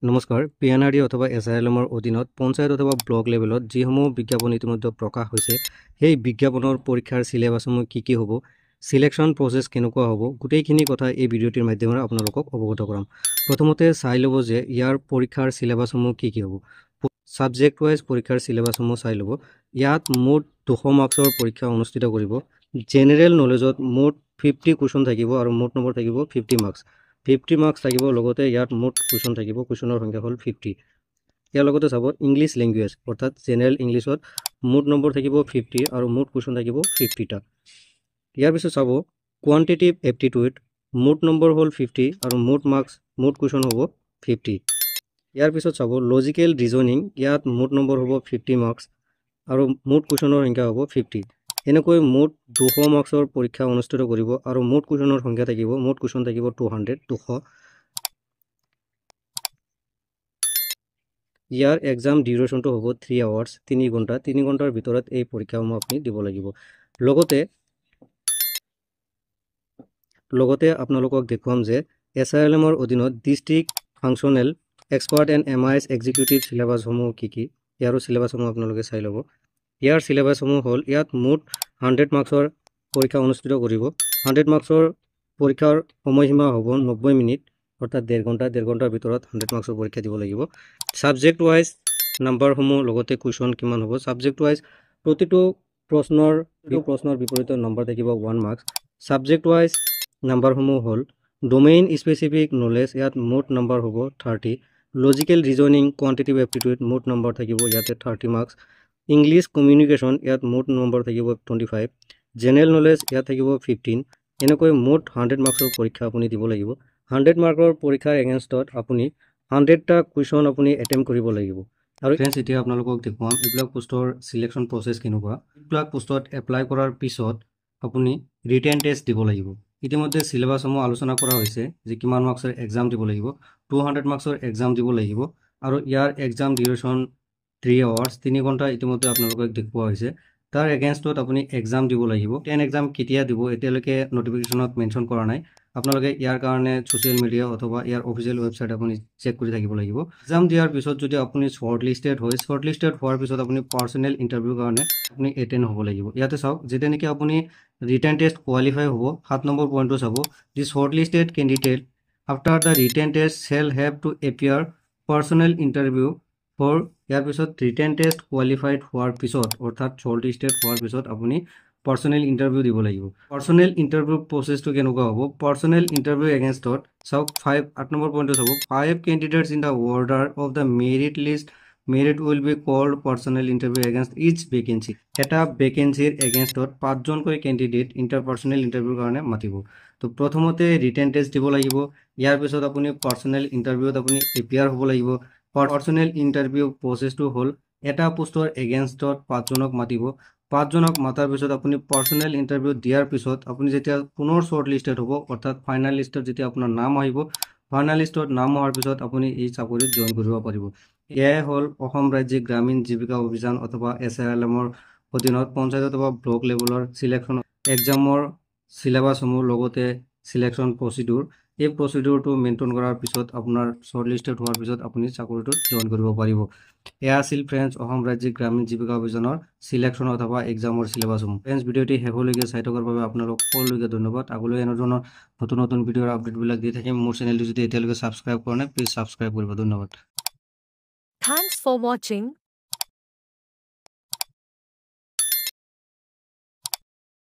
নমস্কাৰ পিএনআৰডি অথবা এছআইএলএমৰ অধীনত পঞ্চায়ত অথবা ব্লক লেভেলত যিসমূহ বিজ্ঞাপন ইতিমধ্যে প্ৰকাশ হৈছে সেই বিজ্ঞাপনৰ পৰীক্ষাৰ সিলেবাছসমূহ কি হ'ব সিলেকশ্যন প্ৰসেছ কেনেকুৱা হ'ব গোটেইখিনি কথা এই ভিডিঅ'টিৰ মাধ্যমেৰে আপোনালোকক অৱগত কৰাম প্ৰথমতে চাই ল'ব যে ইয়াৰ পৰীক্ষাৰ সিলেবাছসমূহ কি হ'ব সাবজেক্ট ওয়াইজ পৰীক্ষাৰ সিলেবাছসমূহ চাই ল'ব ইয়াত মুঠ 200 মাৰ্কছৰ পৰীক্ষা অনুষ্ঠিত কৰিব জেনেৰেল নলেজত মুঠ 50 কোৱেশ্চন থাকিব আৰু মুঠ নম্বৰ থাকিব 50 মাৰ্কছ 50 মাৰ্কছ থাকিব লগতে ইয়াত মুঠ কোৱেশ্চন থাকিব কোৱেশ্চনৰ সংখ্যা হ'ল 50 ইয়াৰ লগতে চাব ইংলিছ ল্যাঙ্গুৱেজ অৰ্থাৎ জেনেৰেল ইংলিছত মুঠ নম্বৰ থাকিব 50 আৰু মুঠ কোৱেশ্চন থাকিব 50 টা ইয়াৰ পিছত চাব কোৱান্টিটিভ এপ্টিটিউড মুঠ নম্বৰ হ'ল 50 আৰু মুঠ মাৰ্কছ মুঠ কোৱেশ্চন হ'ব 50 ইয়াৰ পিছত চাব লজিক্যাল ৰিজনিং ইয়াত মুঠ নম্বৰ হ'ব 50 মাৰ্কছ আৰু মুঠ কোৱেশ্চনৰ সংখ্যা হ'ব 50 এনেকৈ মুঠ 200 মাৰ্কছৰ পৰীক্ষা অনুষ্ঠিত কৰিব আৰু মুঠ কোৱেশ্চনৰ সংখ্যা থাকিব মুঠ কোৱেশ্চন থাকিব 200 ইয়াৰ এক্সাম ডিউৰেশ্যনটো হ'ব 3 আৱাৰ্ছ 3 ঘণ্টা 3 ঘণ্টাৰ ভিতৰত এই পৰীক্ষাসমূহ আপুনি দিব লাগিব লগতে আপোনালোকক দেখুৱাম যে এছআইএলএমৰ অধীনত district functional expert and MIS executive সিলেবাছসমূহ কি ইয়াৰো সিলেবাছসমূহ আপোনালোকে চাই ল'ব ইয়াৰ সিলেবাছসমূহ হ'ল ইয়াত মুঠ 100 মাৰ্কছৰ পৰীক্ষা অনুষ্ঠিত কৰিব 100 মাৰ্কছৰ পৰীক্ষাৰ সময়সীমা হ'ব 90 মিনিট অৰ্থাৎ 1.5 ঘণ্টাৰ ভিতৰত 100 মাৰ্কছৰ পৰীক্ষা দিব লাগিব সাবজেক্ট ওয়াইজ নাম্বাৰসমূহ লগতে কুৱেশ্চন কিমান হ'ব সাবজেক্ট ওয়াইজ প্ৰতিটো প্ৰশ্নৰ বিপৰীতে নম্বৰ থাকিব 1 মাৰ্কছ সাবজেক্ট ওয়াইজ নাম্বাৰসমূহ হ'ল ডোমেইন স্পেসিফিক নলেজ ইয়াত মুঠ নম্বৰ হ'ব 30 লজিক্যাল ৰিজনিং কোৱান্টিটিভ এপ্টিটিউড মুঠ নম্বৰ থাকিব ইয়াতে 30 মাৰ্কছ ইংলিছ কমিউনিকেশ্যন ইয়াত মুঠ নম্বৰ থাকিব 25 জেনেৰেল নলেজ ইয়াত থাকিব 15 এনেকৈ মুঠ 100 মাৰ্কছৰ পৰীক্ষা আপুনি দিব লাগিব 100 মাৰ্কৰ পৰীক্ষাৰ এগেইনষ্টত আপুনি 100টা কুৱেশ্চন আপুনি এটেম্প কৰিব লাগিব আৰু ফ্ৰেন্ডছ এতিয়া আপোনালোকক দেখুৱাম এইবিলাক পোষ্টৰ সিলেকশ্যন প্ৰসেছ কেনেকুৱা এইবিলাক পোষ্টত এপ্লাই কৰাৰ পিছত আপুনি ৰিটেন টেষ্ট দিব লাগিব ইতিমধ্যে সিলেবাছসমূহ আলোচনা কৰা হৈছে যে কিমান মাৰ্কছৰ এক্সাম দিব লাগিব 200 মাৰ্কছৰ এক্সাম দিব লাগিব আৰু ইয়াৰ এক্সাম ডিউৰেশ্যন 3 আৱাৰ্ছ 3 ঘণ্টা ইতিমধ্যে আপোনালোকক দেখুওৱা হৈছে তাৰ এগেইনষ্টত আপুনি এক্সাম দিব লাগিব 10 এক্সাম কেতিয়া দিব এতিয়ালৈকে নোটিফিকেশ্যনত মেনশ্যন কৰা নাই আপোনালোকে ইয়াৰ কাৰণে সোশ্যাল মিডিয়া অথবা ইয়াৰ অফিচিয়েল ওয়েবসাইট আপুনি চেক কৰি থাকিব লাগিব এক্সাম দিয়াৰ পিছত যদি আপুনি শৰ্টলিস্টেড হোৱাৰ পিছত আপুনি পাৰ্সোনেল ইন্টাৰভিউৰ কাৰণে আপুনি এটেন্ড হ'ব লাগিব ইয়াতে চাওক যেতে নেকি আপুনি ৰিটেন টেষ্ট কোৱালিফাই হ'ব 7 নম্বৰ পইণ্টটো চাব দি shortlisted candidate after the written test shall have to appear personnel interview for ইয়াৰ পিছত ৰিটেন টেষ্ট কোৱালিফাইড হোৱাৰ পিছত অৰ্থাৎ শৰ্টলিস্টেড হোৱাৰ পিছত আপুনি পাৰ্সোনেল ইন্টাৰভিউ দিব লাগিব পাৰ্সোনেল ইন্টাৰভিউ প্ৰসেছটো কেনেকুৱা হ'ব পাৰ্সোনেল ইন্টাৰভিউ এগেইনষ্টত চাওক 8 নম্বৰ পইণ্টটো চাব 5 candidates in the order of the merit list merit will be called personal interview against each vacancy এটা ভ্যাকেন্সিৰ এগেইনষ্টত 5 জনকৈ ক্যান্ডিডেট ইন্টাৰপাৰ্সোনেল ইন্টাৰভিউৰ কাৰণে মাতিব তো প্ৰথমতে ৰিটেন টেষ্ট দিব লাগিব ইয়াৰ পিছত আপুনি পাৰ্সোনেল ইন্টাৰভিউত আপুনি এপিয়াৰ হ'ব লাগিব পাৰ্সোনেল ইন্টাৰভিউ প্ৰসেছটো হ'ল এটা পোষ্টৰ এগেইনষ্টত 5 জনক মাতিব 5 জনক মাতাৰ পিছত আপুনি পাৰ্সোনেল ইন্টাৰভিউ দিয়াৰ পিছত আপুনি যেতিয়া পুনৰ শৰ্ট লিস্টেড হ'ব অৰ্থাৎ ফাইনাল লিষ্টত যেতিয়া আপোনাৰ নাম আহিব ফাইনাল লিষ্টত নাম হোৱাৰ পিছত আপুনি এই চাকৰিত জয়েন কৰিব পাৰিব এয়াই হ'ল অসম ৰাজ্যিক গ্ৰামীণ জীৱিকা অভিযান অথবা এছআইএলএমৰ অধীনত পঞ্চায়ত অথবা ব্লক লেভেলৰ সিলেকশ্যন এক্সামৰ সিলেবাছসমূহ লগতে সিলেকশ্যন প্ৰচিডিউৰ এই প্ৰচিডিউৰটো মেইনটেইন কৰাৰ পিছত আপোনাৰ শৰ্টলিস্টেড হোৱাৰ পিছত আপুনি চাকৰিটোত জয়েন কৰিব পাৰিব এয়া আছিল ফ্ৰেন্ডছ অসম ৰাজ্যিক গ্ৰামীণ জীৱিকা অভিযানৰ সিলেকশ্যন অথবা এক্সামৰ সিলেবাছসমূহ ফ্ৰেন্ডছ ভিডিঅ'টি শেষলৈকে চাই থকাৰ বাবে আপোনালোক সকলোকে ধন্যবাদ আগলৈ এনে ধৰণৰ নতুন ভিডিঅ'ৰ আপডেটবিলাক দি থাকিম মোৰ চেনেলটো যদি এতিয়ালৈকে সাবস্ক্ৰাইব কৰা নাই প্লিজ সাবস্ক্ৰাইব কৰিব ধন্যবাদ Thanks for watching.